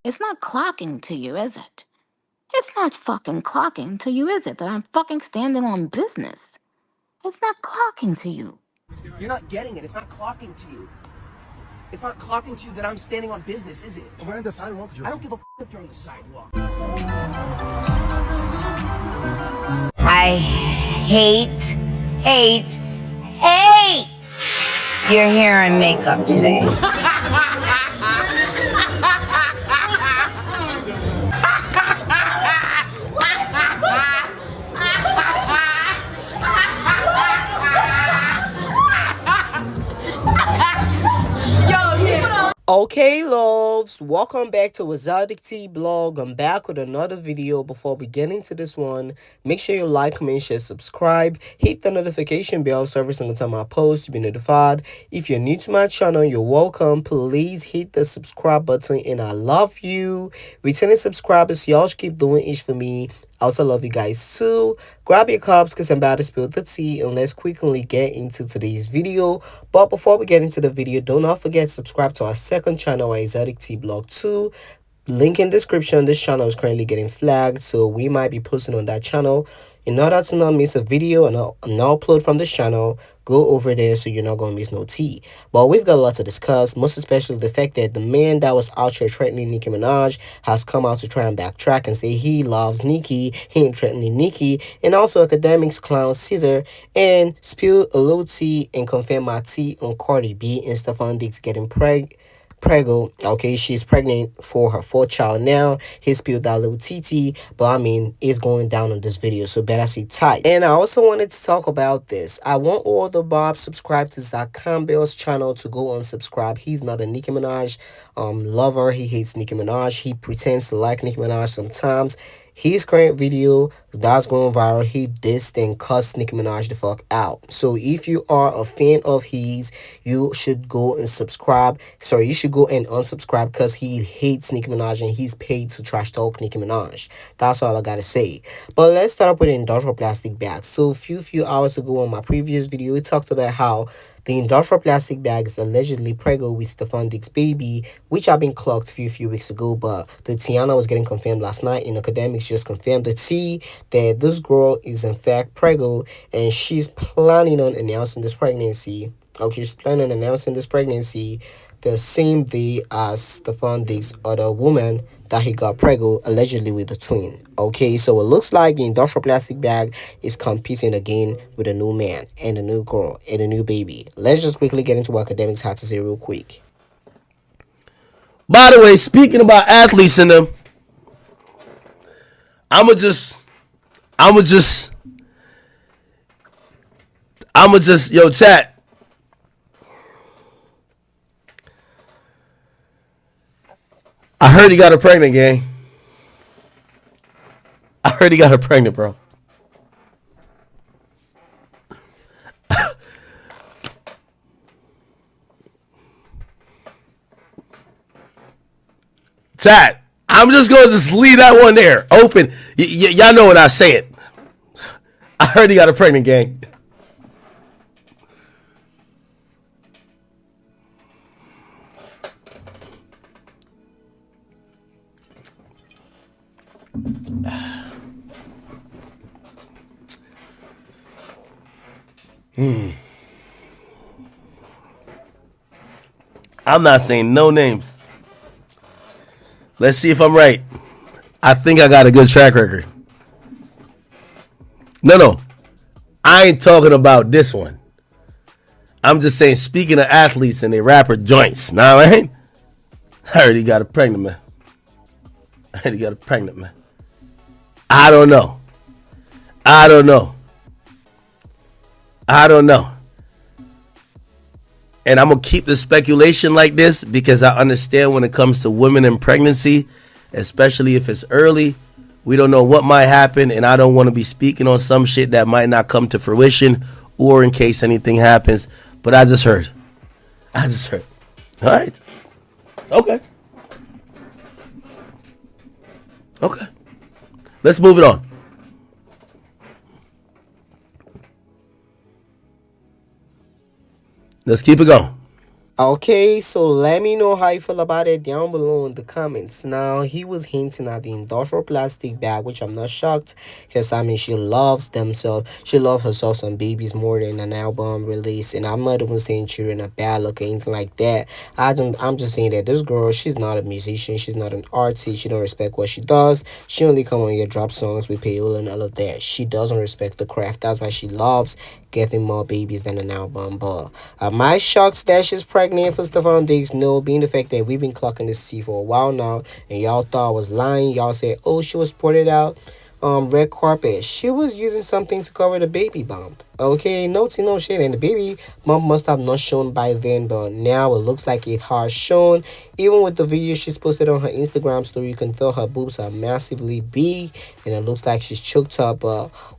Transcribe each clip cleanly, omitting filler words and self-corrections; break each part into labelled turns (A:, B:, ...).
A: It's not clocking to you, is it? It's not fucking clocking to you, is it? That I'm fucking standing on business. It's not clocking to you.
B: You're not getting it. It's not clocking to you. It's not clocking to you that I'm standing on business, is it?
C: We're on the sidewalk, Joe.
B: I don't give a f if you're on the sidewalk.
D: I hate your hair and makeup today.
E: Okay, loves, welcome back to Exoticteablog. I'm back with another video. Before we get into this one, make sure you like, comment, share, subscribe, hit the notification bell so every single time I post to be notified. If you're new to my channel, you're welcome. Please hit the subscribe button and I love you. Returning subscribers, y'all should keep doing it for me. I also love you guys too. Grab your cups because I'm about to spill the tea, and let's quickly get into today's video. But before we get into the video, do not forget to subscribe to our second channel, Exoticteablog 2. Link in description. This channel is currently getting flagged, so we might be posting on that channel. In order to not miss a video and an upload from this channel, go over there so you're not going to miss no tea. But we've got a lot to discuss, most especially the fact that the man that was out here threatening Nicki Minaj has come out to try and backtrack and say he loves Nicki, he ain't threatening Nicki, and also Akademiks clown Caesar and spill a little tea and confirm my tea on CardiB and Stefon getting pregnant. Okay, she's pregnant for her fourth child now. He spilled that little TT, but I mean, it's going down on this video, so better sit tight. And I also wanted to talk about this. I want all the Bobs subscribe to Zach Campbell's channel to go unsubscribe. He's not a Nicki Minaj lover. He hates Nicki Minaj. He pretends to like Nicki Minaj sometimes. His current video that's going viral, he dissed and cussed Nicki Minaj the fuck out. So if you are a fan of his, you should go and subscribe. Sorry, you should go and unsubscribe because he hates Nicki Minaj and he's paid to trash talk Nicki Minaj. That's all I gotta say. But let's start up with industrial plastic bags. So a few hours ago on my previous video, we talked about how the industrial plastic bag is allegedly pregnant with Stefon baby, which had been clocked a few weeks ago, but the Tiana was getting confirmed last night, and Akademiks just confirmed the T that this girl is in fact pregnant, and she's planning on announcing this pregnancy. Okay, she's planning on announcing this pregnancy the same day as Stefon other woman that he got pregnant allegedly with a twin. Okay, so it looks like the industrial plastic bag is competing again with a new man and a new girl and a new baby. Let's just quickly get into what Akademiks had to say real quick.
F: By the way, speaking about athletes in them, I'ma just yo, chat. I heard he got her pregnant, gang. I heard he got her pregnant, bro. Chat, I'm just going to just leave that one there open. Y'all know when I say it. I heard he got her pregnant, gang. I'm not saying no names. Let's see if I'm right. I think I got a good track record. No. I ain't talking about this one. I'm just saying, speaking of athletes and their rapper joints. Nah, right? I heard he got a pregnant, man. I don't know. And I'm going to keep the speculation like this because I understand when it comes to women in pregnancy, especially if it's early, we don't know what might happen. And I don't want to be speaking on some shit that might not come to fruition or in case anything happens. But I just heard. All right. Okay. Let's move it on. Let's keep it going.
E: Okay, so let me know how you feel about it down below in the comments. Now, he was hinting at the industrial plastic bag, which I'm not shocked because I mean, she loves themselves. She loves herself some babies more than an album release. And I'm not even saying children are bad look or anything like that. I'm just saying that this girl, she's not a musician. She's not an artist. She don't respect what she does. She only come on here, drop songs with payola and all of that. She doesn't respect the craft. That's why she loves getting more babies than an album. But am I shocked that she's pregnant for Stefon Diggs? No, being the fact that we've been clocking this tea for a while now, and y'all thought I was lying. Y'all said, oh, she was ported out red carpet. She was using something to cover the baby bump. Okay, no tea, no shade. And the baby bump must have not shown by then, but now it looks like it has shown. Even with the video she's posted on her Instagram story, you can tell her boobs are massively big, and it looks like she's choked up.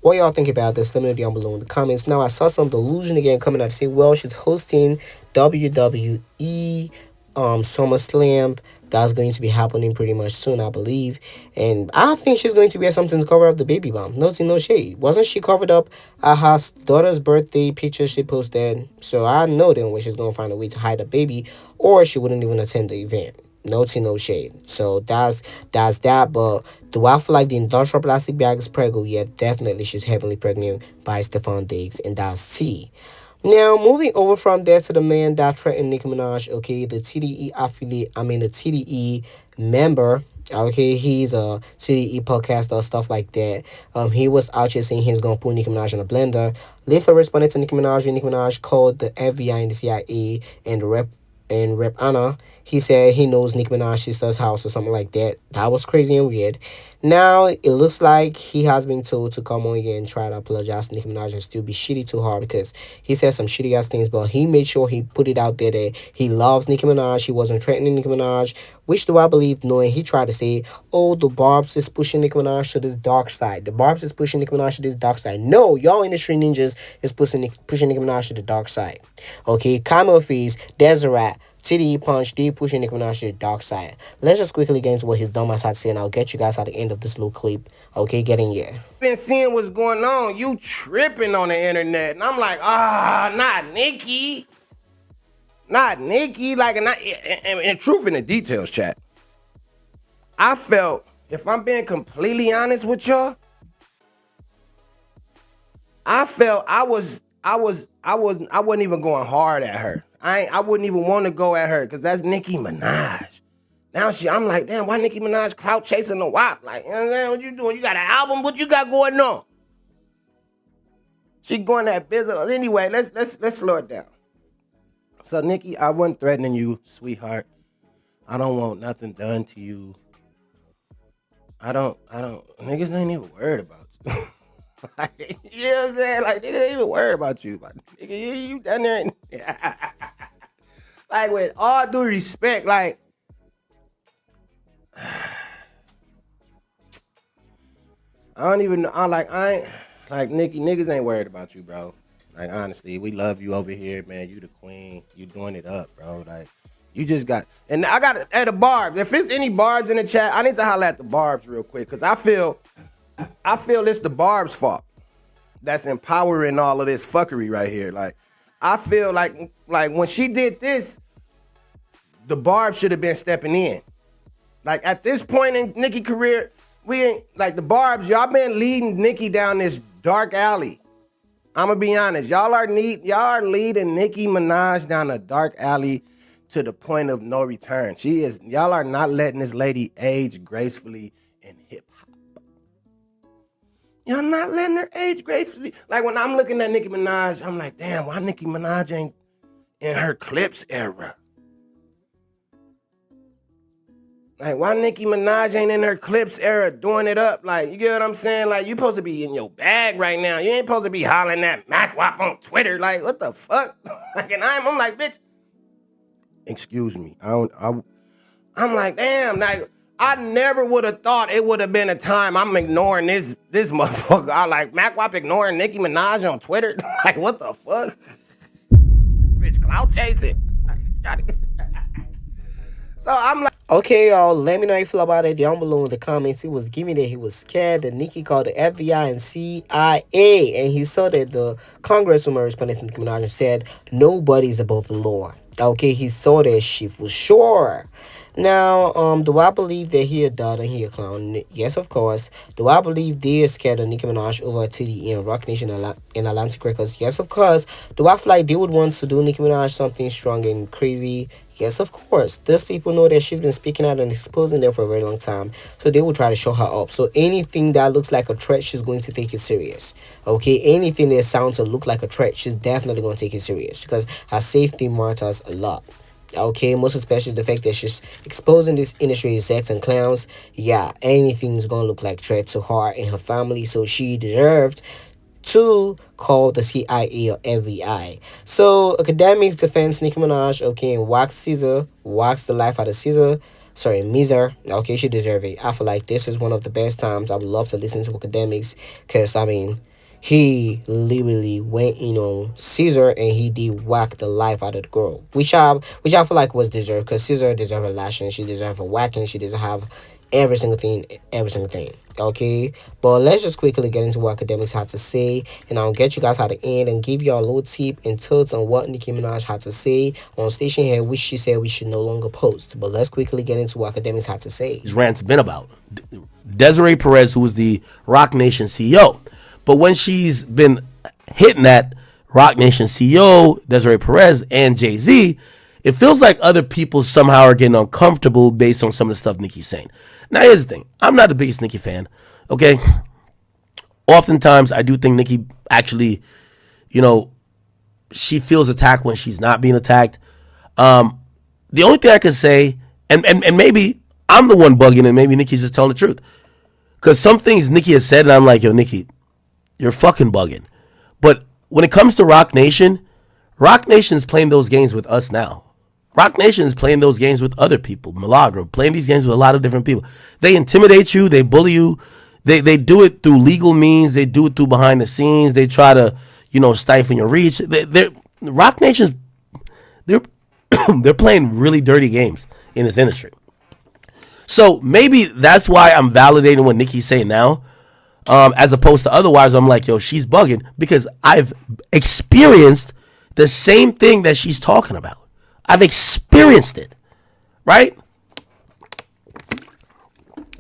E: What y'all think about this? Let me know down below in the comments. Now, I saw some delusion again coming out to say, well, she's hosting WWE SummerSlam. That's going to be happening pretty much soon, I believe. And I think she's going to wear something to cover up the baby bump. No tea, no shade. Wasn't she covered up at her daughter's birthday picture she posted? So I know then when she's going to find a way to hide the baby, or she wouldn't even attend the event. No tea, no shade. So that's that. But do I feel like the industrial plastic bag is pregnant? Yeah, definitely she's heavily pregnant by Stefon Diggs, and that's T. Now, moving over from there to the man that threatened Nicki Minaj, okay, the TDE affiliate, the TDE member, okay, he's a TDE podcaster, stuff like that. He was out here saying he's gonna put Nicki Minaj in a blender. Later responded to Nicki Minaj, and Nicki Minaj called the FBI and the CIA and Rep Anna. He said he knows Nicki Minaj's sister's house or something like that. That was crazy and weird. Now, it looks like he has been told to come on here and try to apologize to Nicki Minaj and still be shitty to her because he said some shitty ass things, but he made sure he put it out there that he loves Nicki Minaj. He wasn't threatening Nicki Minaj, which do I believe, knowing he tried to say, oh, the Barbs is pushing Nicki Minaj to this dark side. The Barbs is pushing Nicki Minaj to this dark side. No, y'all industry ninjas is pushing Nicki Minaj to the dark side. Okay, Camel Fees, Deseret, TDE Punch, D pushing Nicki Minaj to the dark side. Let's just quickly get into what his dumbass had to say, and I'll get you guys at the end of this little clip. Okay, get in here.
C: Been seeing what's going on. You tripping on the internet. And I'm like, not Nicki. Not Nicki. Like, and truth in the details, chat. I felt, if I'm being completely honest with y'all, I felt I wasn't even going hard at her. I wouldn't even want to go at her because that's Nicki Minaj. Now I'm like, damn, why Nicki Minaj clout chasing the WAP? Like, you know what I'm saying? What you doing? You got an album? What you got going on? She going that business. Anyway, let's slow it down. So, Nicki, I wasn't threatening you, sweetheart. I don't want nothing done to you. I don't, niggas ain't even worried about you. Like, you know what I'm saying? Like, niggas ain't even worried about you. Like, nigga, you done there. And, like, with all due respect, like, Nicki, niggas ain't worried about you, bro. Like, honestly, we love you over here, man. You the queen. You doing it up, bro. Like, you just got, and I got at the Barbs. If it's any Barbs in the chat, I need to holler at the Barbs real quick, because I feel it's the Barb's fault that's empowering all of this fuckery right here. Like, I feel like when she did this, the Barb's should have been stepping in. Like, at this point in Nicki's career, we ain't, like, the Barbs, y'all been leading Nicki down this dark alley. I'm gonna be honest, y'all are leading Nicki Minaj down a dark alley to the point of no return. Y'all are not letting this lady age gracefully in hip hop. Y'all not letting her age gracefully. Like, when I'm looking at Nicki Minaj, I'm like, damn, why Nicki Minaj ain't in her Clips era? Like, why Nicki Minaj ain't in her Clips era doing it up? Like, you get what I'm saying? Like, you supposed to be in your bag right now. You ain't supposed to be hollering at MacWap on Twitter. Like, what the fuck? Like, and I'm like, bitch, excuse me. I'm like, damn, like, I never would have thought it would have been a time I'm ignoring this motherfucker. I like MacWap ignoring Nicki Minaj on Twitter. Like, what the fuck? Bitch, clout chasing. So I'm like,
E: Okay, y'all, let me know how you feel about it down below in the comments. He was giving that he was scared that Nicki called the FBI and CIA, and he saw that the congresswoman responded to Nicki Minaj and said, nobody's above the law. Okay, he saw that shit for sure. Now, do I believe that he a dud and he a clown? Yes, of course. Do I believe they are scared of Nicki Minaj over TDE and Rock Nation and Atlantic Records? Yes, of course. Do I feel like they would want to do Nicki Minaj something strong and crazy? Yes, of course. These people know that she's been speaking out and exposing them for a very long time. So they will try to show her up. So anything that looks like a threat, she's going to take it serious. Okay? Anything that sounds or look like a threat, she's definitely going to take it serious. Because her safety matters a lot. Okay, most especially the fact that she's exposing this industry as sex and clowns. Yeah, anything's gonna look like threat to her and her family. So she deserved to call the CIA or FBI. So Akademiks defends Nicki Minaj, okay, and wax the life out of Miser. Okay, she deserves it. I feel like this is one of the best times I would love to listen to Akademiks, because I mean, he literally went in on Caesar and he did whack the life out of the girl, which I feel like was deserved, because Caesar deserved a lashing, she deserved a whacking, she deserved to have every single thing. Okay, but let's just quickly get into what Akademiks had to say, and I'll get you guys at the end and give you a little tip and tips on what Nicki Minaj had to say on station here, which she said we should no longer post. But let's quickly get into what Akademiks had to say.
F: These rants been about Desiree Perez, who was the Rock Nation CEO. But when she's been hitting at Rock Nation CEO, Desiree Perez, and Jay-Z, it feels like other people somehow are getting uncomfortable based on some of the stuff Nicki's saying. Now, here's the thing. I'm not the biggest Nicki fan, okay? Oftentimes, I do think Nicki actually, she feels attacked when she's not being attacked. The only thing I can say, and maybe I'm the one bugging and maybe Nicki's just telling the truth. Because some things Nicki has said, and I'm like, yo, Nicki, you're fucking bugging. But when it comes to Rock Nation's playing those games with us now. Rock Nation is playing those games with other people. Milagro, playing these games with a lot of different people. They intimidate you. They bully you. They do it through legal means. They do it through behind the scenes. They try to, stifle your reach. Rock Nation's, they're playing really dirty games in this industry. So maybe that's why I'm validating what Nicki's saying now. As opposed to otherwise, I'm like, yo, she's bugging, because I've experienced the same thing that she's talking about. I've experienced it, right?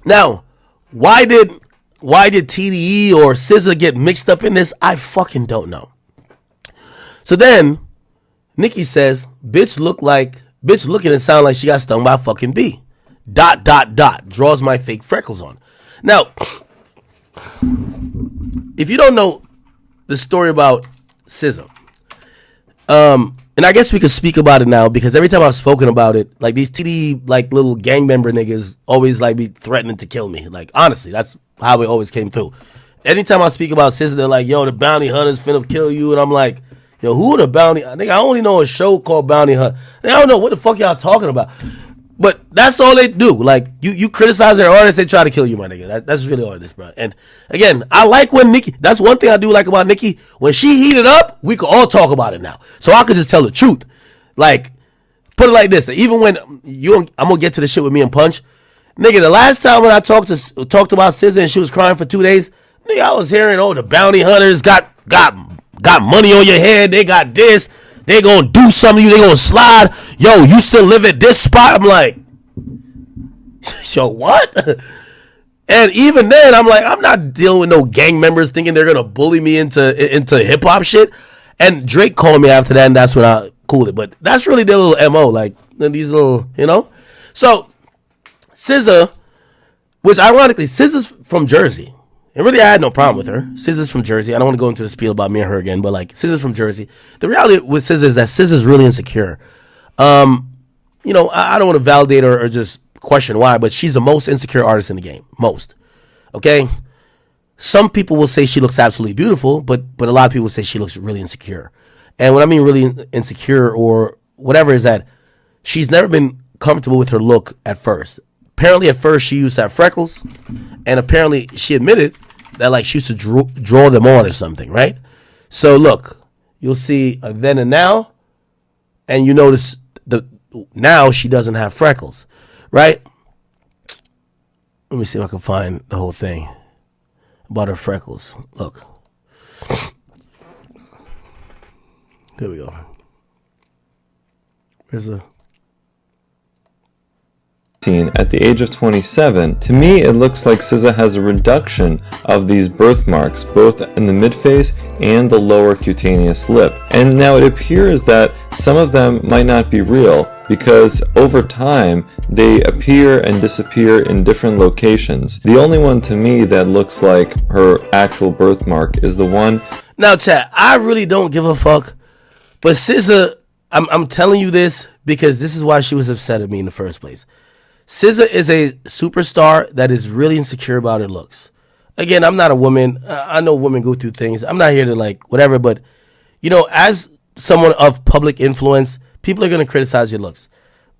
F: Now, why did TDE or SZA get mixed up in this? I fucking don't know. So then, Nicki says, bitch looking and sound like she got stung by a fucking bee. ... Draws my fake freckles on. Now, if you don't know the story about SZA, and I guess we could speak about it now, because every time I've spoken about it, like these TD like little gang member niggas always like be threatening to kill me. Like honestly, that's how it always came through. Anytime I speak about SZA, they're like, yo, the bounty hunters finna kill you, and I'm like, yo, who are the bounty? I think I only know a show called Bounty Hunt. I don't know what the fuck y'all talking about. But that's all they do. Like, you criticize their artists, they try to kill you, my nigga. That's really all it is, bro. And again, I like when Nicki, that's one thing I do like about Nicki. When she heated up, we could all talk about it now. So I could just tell the truth. Like, put it like this. Even when I'm going to get to the shit with me and Punch. Nigga, the last time when I talked about SZA and she was crying for 2 days, nigga, I was hearing, oh, the bounty hunters got money on your head. They got this. They gonna do something to you. They gonna slide. Yo, you still live at this spot? I'm like, yo, what? And even then, I'm like, I'm not dealing with no gang members thinking they're gonna bully me into hip hop shit. And Drake called me after that, and that's when I cooled it. But that's really their little MO, like these little, So SZA, which ironically, SZA's from Jersey. And really, I had no problem with her. SZA's from Jersey. I don't want to go into the spiel about me and her again, but like, SZA's from Jersey. The reality with SZA is that SZA's really insecure. I don't want to validate her or just question why, but she's the most insecure artist in the game. Most. Okay? Some people will say she looks absolutely beautiful, but a lot of people will say she looks really insecure. And what I mean really insecure or whatever is that she's never been comfortable with her look at first. Apparently, at first, she used to have freckles, and apparently, she admitted that like she used to draw them on or something, right? So look, you'll see a then and now, and you notice now she doesn't have freckles. right? Let me see if I can find the whole thing about her freckles. Look. Here we go. Where's the...
G: At the age of 27, to me it looks like SZA has a reduction of these birthmarks, both in the midface and the lower cutaneous lip. And now it appears that some of them might not be real, because over time they appear and disappear in different locations. The only one to me that looks like her actual birthmark is the one...
F: Now chat, I really don't give a fuck, but SZA, I'm telling you this because this is why she was upset at me in the first place. SZA is a superstar that is really insecure about her looks. Again, I'm not a woman. I know women go through things. I'm not here to like whatever, but you know, as someone of public influence, people are going to criticize your looks.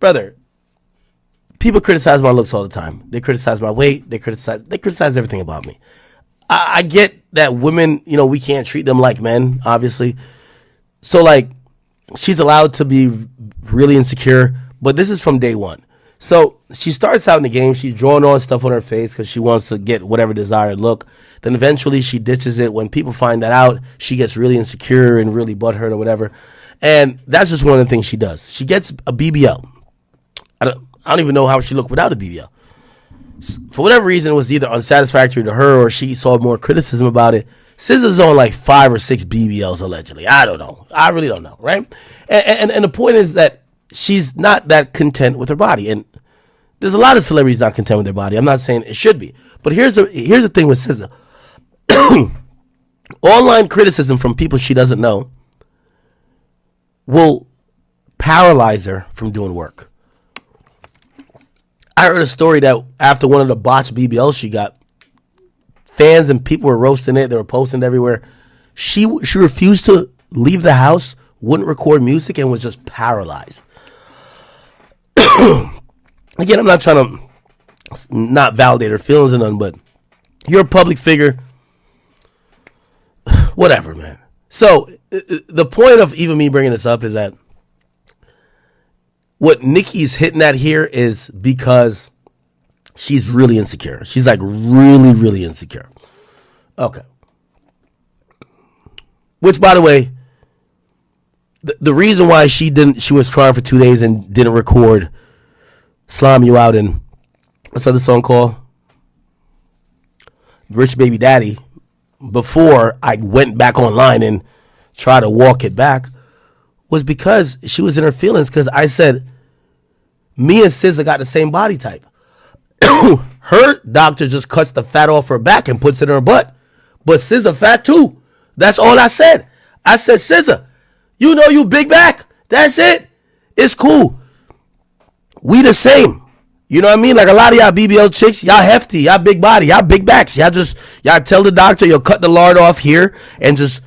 F: Brother, people criticize my looks all the time. They criticize my weight. They criticize everything about me. I get that women, you know, we can't treat them like men, obviously. So like, she's allowed to be really insecure, but this is from day one. So she starts out in the game. She's drawing on stuff on her face because she wants to get whatever desired look. Then eventually she ditches it. When people find that out, she gets really insecure and really butthurt or whatever. And that's just one of the things she does. She gets a BBL. I don't even know how she looked without a BBL. For whatever reason, it was either unsatisfactory to her or she saw more criticism about it. SZA's on like 5 or 6 BBLs allegedly. I don't know. I really don't know, right? And the point is that she's not that content with her body. And there's a lot of celebrities not content with their body. I'm not saying it should be. But here's the thing with SZA. Online criticism from people she doesn't know will paralyze her from doing work. I heard a story that after one of the botched BBLs she got, fans and people were roasting it. They were posting it everywhere. She refused to leave the house, wouldn't record music, and was just paralyzed. Again, I'm not trying to not validate her feelings or nothing, but you're a public figure. Whatever, man. So the point of even me bringing this up is that what Nicki's hitting at here is because she's really insecure. She's like really, really insecure. Okay. Which, by the way, the reason why she was crying for 2 days and didn't record Slime You Out and what's the other song called? Rich Baby Daddy, before I went back online and tried to walk it back, was because she was in her feelings, because I said, me and SZA got the same body type. Her doctor just cuts the fat off her back and puts it in her butt. But SZA fat too. That's all I said. I said, SZA, you know you big back. That's it. It's cool. We the same. You know what I mean? Like a lot of y'all BBL chicks, y'all hefty, y'all big body, y'all big backs. Y'all tell the doctor you'll cut the lard off here and just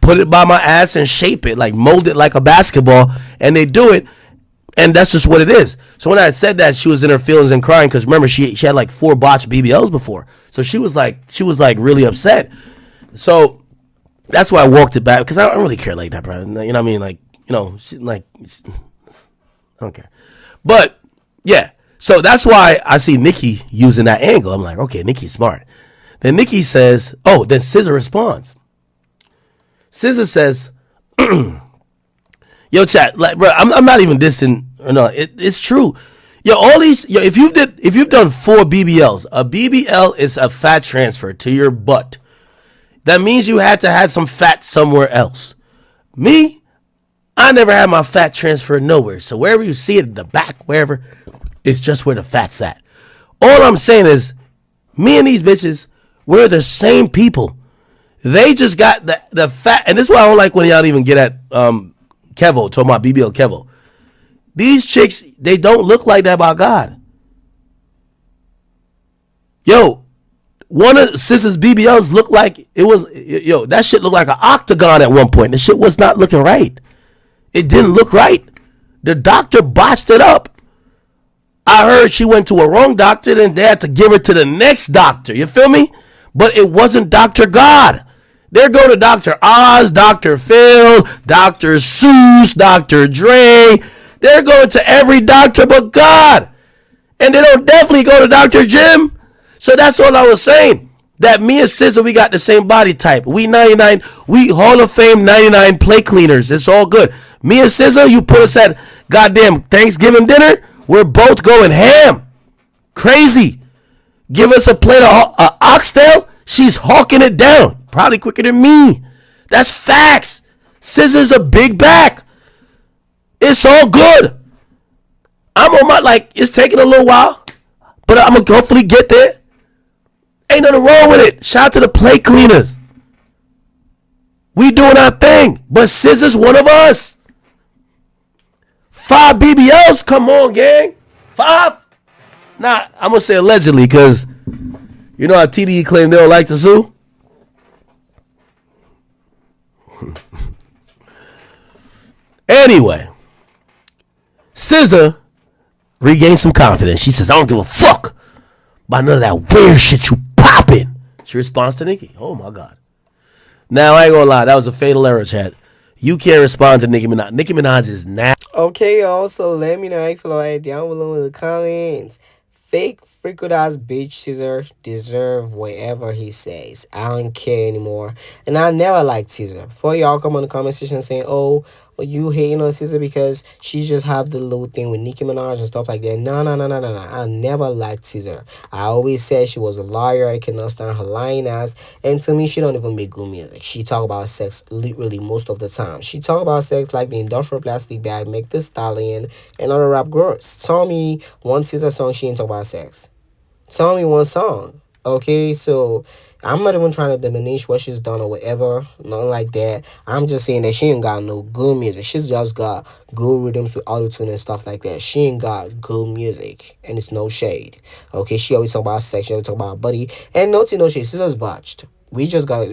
F: put it by my ass and shape it, like mold it like a basketball. And they do it. And that's just what it is. So when I said that, she was in her feelings and crying because remember she had like 4 botched BBLs before. So she was like really upset. So that's why I walked it back, because I don't really care like that, bro. You know what I mean? Like, you know, I don't care. But yeah, so that's why I see Nicki using that angle. I'm like, okay, Nicki's smart. Then Nicki says, then SZA responds. SZA says, yo, chat, like, bro, I'm not even dissing. No, it's true. Yo, all these, if you've done 4 BBLs, a BBL is a fat transfer to your butt. That means you had to have some fat somewhere else. Me, I never had my fat transferred nowhere. So wherever you see it in the back, wherever, it's just where the fat's at. All I'm saying is, me and these bitches, we're the same people. They just got the fat, and this is why I don't like when y'all even get at Kevo, talking about BBL Kevo. These chicks, they don't look like that by God. Yo, one of SZA's BBLs looked like it was, that shit looked like an octagon at one point. The shit was not looking right. It didn't look right. The doctor botched it up. I heard she went to a wrong doctor, then they had to give her to the next doctor. You feel me? But it wasn't Dr. God. They're going to Dr. Oz, Dr. Phil, Dr. Seuss, Dr. Dre. They're going to every doctor but God. And they don't definitely go to Dr. Jim. So that's all I was saying. That me and SZA, we got the same body type. We 99, we Hall of Fame 99 plate cleaners. It's all good. Me and SZA, you put us at goddamn Thanksgiving dinner, we're both going ham. Crazy. Give us a plate of oxtail, she's hawking it down. Probably quicker than me. That's facts. SZA's a big back. It's all good. I'm on my, like, it's taking a little while, but I'm going to hopefully get there. Ain't nothing wrong with it. Shout out to the plate cleaners. We doing our thing, but SZA's one of us. 5 BBLs, come on, gang. 5? Nah, I'm going to say allegedly, because you know how TDE claim they don't like to sue? Anyway, SZA regained some confidence. She says, I don't give a fuck about none of that weird shit you popping. She responds to Nicki. Oh my God. Now, I ain't gonna lie, that was a fatal error, chat. You can't respond to Nicki Minaj. Nicki Minaj is nasty.
E: Okay, y'all, so let me know how you feel about it down below in the comments. Fake freaked ass bitch SZA deserve whatever he says. I don't care anymore. And I never liked SZA. For y'all come on the comment section saying, oh, well, you hating on SZA because she just have the little thing with Nicki Minaj and stuff like that. No. I never liked SZA. I always said she was a liar. I cannot stand her lying ass. And to me, she don't even make good music. She talk about sex literally most of the time. She talk about sex like the Industrial Plastic Bag, Make the Stallion, and other rap girls. Tell me one SZA song she ain't talk about sex. Tell me one song. Okay, so I'm not even trying to diminish what she's done or whatever, nothing like that. I'm just saying that she ain't got no good music. She's just got good rhythms with autotune and stuff like that. She ain't got good music, and it's no shade. Okay, she always talk about sex, she always talk about body, and no shade, SZA's botched. You just gotta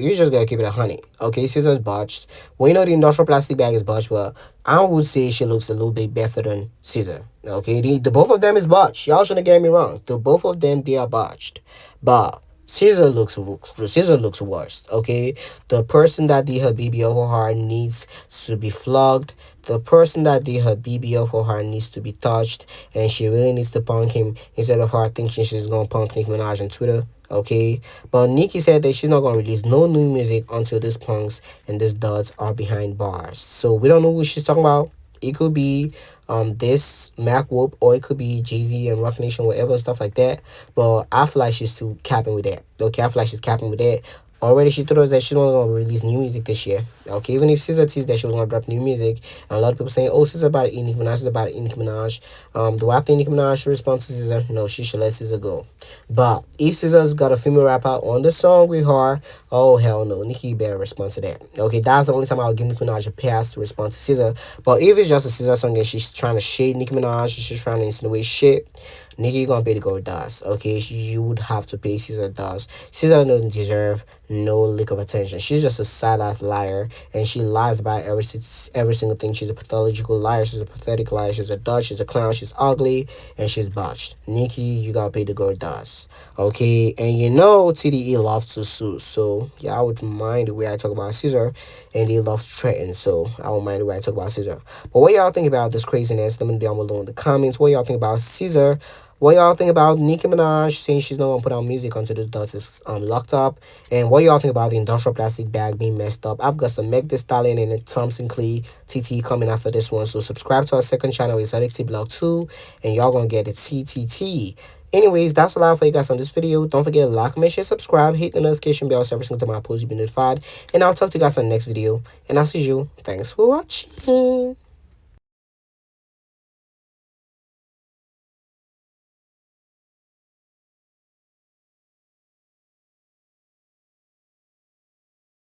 E: keep it 100. Okay, SZA's botched. We know the Industrial Plastic Bag is botched, but I would say she looks a little bit better than SZA. Okay, the both of them is botched. Y'all shouldn't get me wrong. The both of them, they are botched. But SZA looks worse. Okay, the person that did her BBL for her needs to be flogged. The person that did her BBL for her needs to be touched, and she really needs to punk him instead of her thinking she's gonna punk Nicki Minaj on Twitter. Okay, but Nicki said that she's not gonna release no new music until these punks and these duds are behind bars. So we don't know who she's talking about. It could be this Mac Whoop, or it could be Jay-Z and Rock Nation, whatever, stuff like that. But I feel like she's still capping with that. Okay, I feel like she's capping with that. Already she told us that she's not going to release new music this year. Okay, even if SZA teased that she was going to drop new music, and a lot of people saying, oh, SZA about to eat Nicki Minaj, SZA about to eat Nicki Minaj. Do I think Nicki Minaj should respond to SZA? No, she should let SZA go. But if SZA's got a female rapper on the song with her, oh, hell no, Nicki better respond to that. Okay, that's the only time I'll give Nicki Minaj a pass to respond to SZA. But if it's just a SZA song and she's trying to shade Nicki Minaj, she's trying to insinuate shit, Nicki gonna pay the gold dust. Okay, you would have to pay SZA dust. SZA doesn't deserve no lick of attention. She's just a side-ass liar, and she lies about every single thing. She's a pathological liar. She's a pathetic liar. She's a dud. She's a clown. She's ugly, and she's botched. Nicki, you gotta pay the gold dust. Okay, and you know TDE loves to sue, so yeah, I would mind the way I talk about SZA, and they love to threaten, so I won't mind the way I talk about SZA. But what y'all think about this craziness? Let me know down below in the comments. What y'all think about SZA? What y'all think about Nicki Minaj saying she's not gonna put out music until this dust is locked up? And what y'all think about the Industrial Plastic Bag being messed up? I've got some Meg Thee Stallion and a Thompson Clee TT coming after this one. So subscribe to our second channel, Exoticteablog 2, and y'all gonna get the TTT. Anyways, that's all I have for you guys on this video. Don't forget to like, comment, share, subscribe, hit the notification bell so every single time I post, you'll be notified. And I'll talk to you guys on the next video. And I'll see you. Thanks for watching.